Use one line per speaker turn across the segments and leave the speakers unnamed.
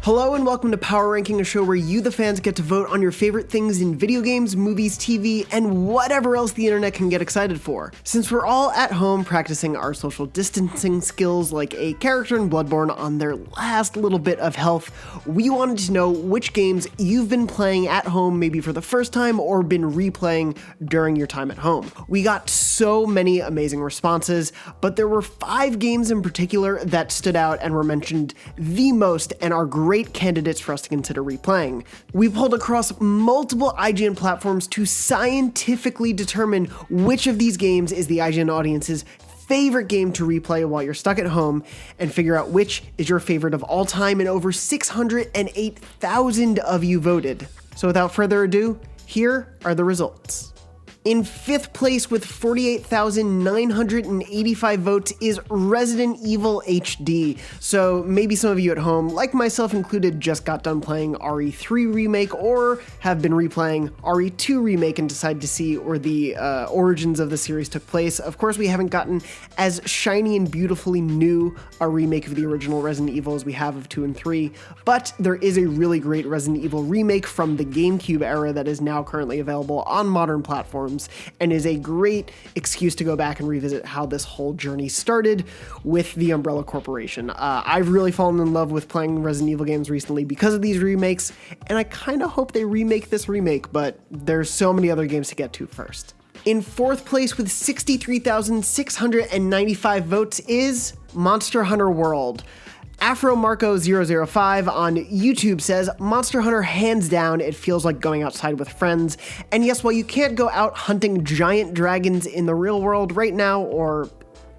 Hello and welcome to Power Ranking, a show where you, the fans, get to vote on your favorite things in video games, movies, TV, and whatever else the internet can get excited for. Since we're all at home practicing our social distancing skills like a character in Bloodborne on their last little bit of health, we wanted to know which games you've been playing at home maybe for the first time or been replaying during your time at home. We got so many amazing responses, but there were 5 games in particular that stood out and were mentioned the most and are great candidates for us to consider replaying. We pulled across multiple IGN platforms to scientifically determine which of these games is the IGN audience's favorite game to replay while you're stuck at home, and figure out which is your favorite of all time, and over 608,000 of you voted. So without further ado, here are the results. In 5th place with 48,985 votes is Resident Evil HD. So maybe some of you at home, like myself included, just got done playing RE3 Remake or have been replaying RE2 Remake and decided to see where the origins of the series took place. Of course, we haven't gotten as shiny and beautifully new a remake of the original Resident Evil as we have of 2 and 3, but there is a really great Resident Evil remake from the GameCube era that is now currently available on modern platforms, and is a great excuse to go back and revisit how this whole journey started with the Umbrella Corporation. I've really fallen in love with playing Resident Evil games recently because of these remakes, and I kind of hope they remake this remake, but there's so many other games to get to first. In 4th place with 63,695 votes is Monster Hunter World. AfroMarco005 on YouTube says, Monster Hunter hands down, it feels like going outside with friends. And yes, while you can't go out hunting giant dragons in the real world right now, or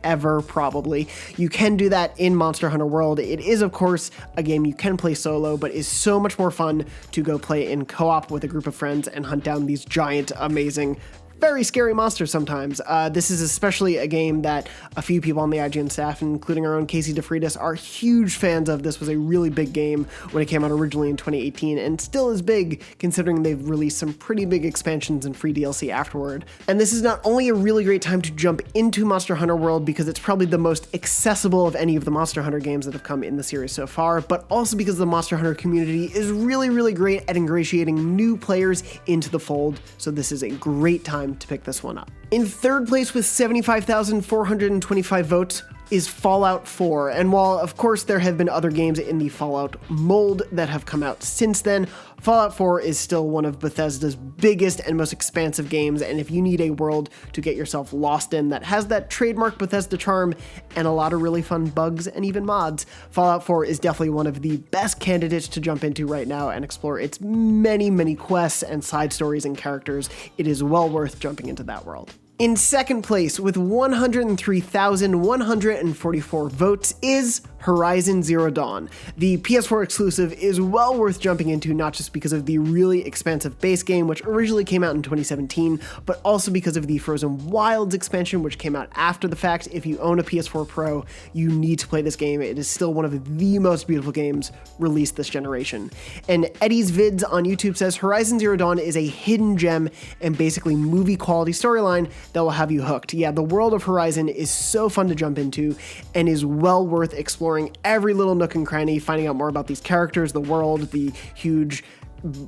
ever probably, you can do that in Monster Hunter World. It is, of course, a game you can play solo, but is so much more fun to go play in co-op with a group of friends and hunt down these giant, amazing, very scary monsters sometimes. This is especially a game that a few people on the IGN staff, including our own Casey DeFreitas, are huge fans of. This was a really big game when it came out originally in 2018, and still is big considering they've released some pretty big expansions and free DLC afterward. And this is not only a really great time to jump into Monster Hunter World because it's probably the most accessible of any of the Monster Hunter games that have come in the series so far, but also because the Monster Hunter community is really, really great at ingratiating new players into the fold, so this is a great time to pick this one up. In 3rd place with 75,425 votes is Fallout 4, and while of course there have been other games in the Fallout mold that have come out since then, Fallout 4 is still one of Bethesda's biggest and most expansive games, and if you need a world to get yourself lost in that has that trademark Bethesda charm and a lot of really fun bugs and even mods, Fallout 4 is definitely one of the best candidates to jump into right now and explore its many, many quests and side stories and characters. It is well worth jumping into that world. In 2nd place with 103,144 votes is Horizon Zero Dawn. The PS4 exclusive is well worth jumping into, not just because of the really expansive base game, which originally came out in 2017, but also because of the Frozen Wilds expansion, which came out after the fact. If you own a PS4 Pro, you need to play this game. It is still one of the most beautiful games released this generation. And Eddie's Vids on YouTube says, Horizon Zero Dawn is a hidden gem and basically movie quality storyline that will have you hooked. Yeah, the world of Horizon is so fun to jump into and is well worth exploring every little nook and cranny, finding out more about these characters, the world, the huge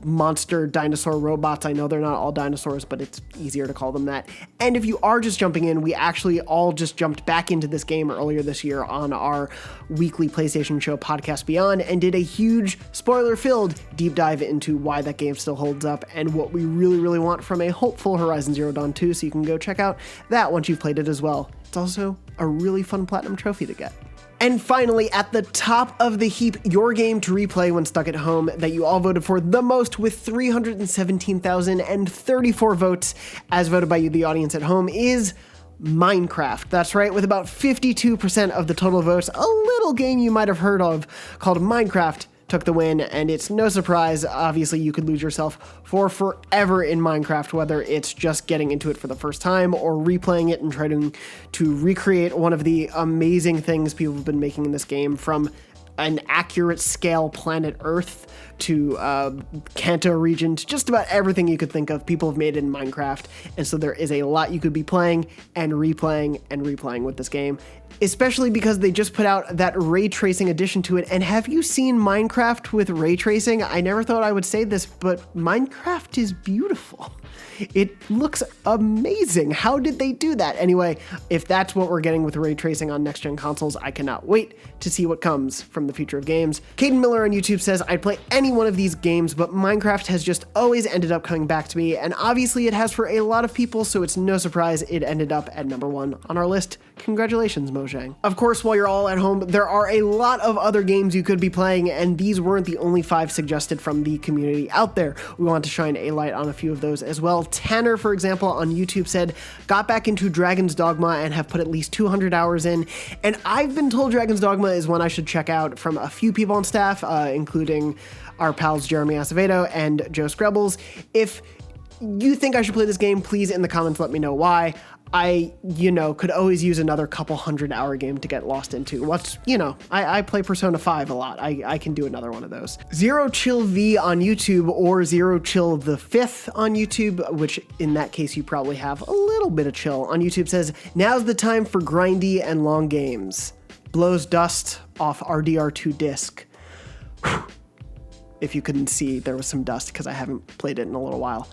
monster dinosaur robots. I know they're not all dinosaurs, but it's easier to call them that. And if you are just jumping in, we actually all just jumped back into this game earlier this year on our weekly PlayStation show Podcast Beyond and did a huge spoiler-filled deep dive into why that game still holds up and what we really, really want from a hopeful Horizon Zero Dawn 2, so you can go check out that once you've played it as well. It's also a really fun platinum trophy to get. And finally, at the top of the heap, your game to replay when stuck at home that you all voted for the most with 317,034 votes, as voted by you, the audience at home, is Minecraft. That's right, with about 52% of the total votes, a little game you might have heard of called Minecraft took the win, and it's no surprise, obviously you could lose yourself for forever in Minecraft, whether it's just getting into it for the first time or replaying it and trying to recreate one of the amazing things people have been making in this game, from an accurate scale planet Earth to Kanto region, to just about everything you could think of, people have made it in Minecraft, and so there is a lot you could be playing and replaying with this game, especially because they just put out that ray tracing addition to it. And have you seen Minecraft with ray tracing? I never thought I would say this, but Minecraft is beautiful. It looks amazing. How did they do that? Anyway, if that's what we're getting with ray tracing on next-gen consoles, I cannot wait to see what comes from the future of games. Caden Miller on YouTube says, I'd play any one of these games, but Minecraft has just always ended up coming back to me, and obviously it has for a lot of people, so it's no surprise it ended up at number 1 on our list. Congratulations, Mojang. Of course, while you're all at home, there are a lot of other games you could be playing, and these weren't the only 5 suggested from the community out there. We want to shine a light on a few of those as well. Tanner, for example, on YouTube said, got back into Dragon's Dogma and have put at least 200 hours in, and I've been told Dragon's Dogma is one I should check out from a few people on staff, including our pals Jeremy Acevedo and Joe Screbbles. If you think I should play this game, please in the comments let me know why. I, could always use another couple 100-hour game to get lost into. I play Persona 5 a lot. I can do another one of those. Zero Chill V on YouTube, or Zero Chill the 5th on YouTube, which in that case you probably have a little bit of chill, on YouTube says, now's the time for grindy and long games. Blows dust off RDR2 disc. Whew. If you couldn't see, there was some dust because I haven't played it in a little while.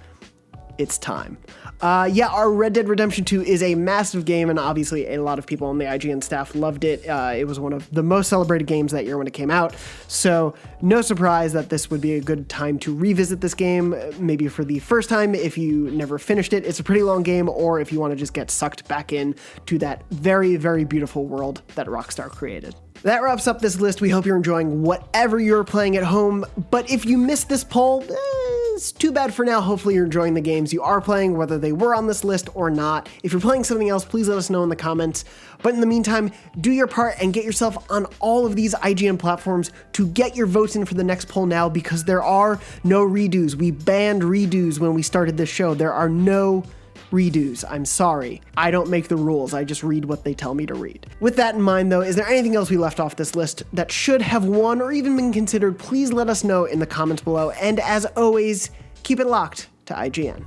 It's time. Our Red Dead Redemption 2 is a massive game, and obviously a lot of people on the IGN staff loved it. It was one of the most celebrated games that year when it came out, so no surprise that this would be a good time to revisit this game, maybe for the first time if you never finished it. It's a pretty long game, or if you want to just get sucked back in to that very, very beautiful world that Rockstar created. That wraps up this list. We hope you're enjoying whatever you're playing at home, but if you missed this poll, it's too bad for now. Hopefully you're enjoying the games you are playing, whether they were on this list or not. If you're playing something else, please let us know in the comments. But in the meantime, do your part and get yourself on all of these IGN platforms to get your votes in for the next poll now, because there are no redos. We banned redos when we started this show. There are no redos. I'm sorry. I don't make the rules. I just read what they tell me to read. With that in mind, though, is there anything else we left off this list that should have won or even been considered? Please let us know in the comments below. And as always, keep it locked to IGN.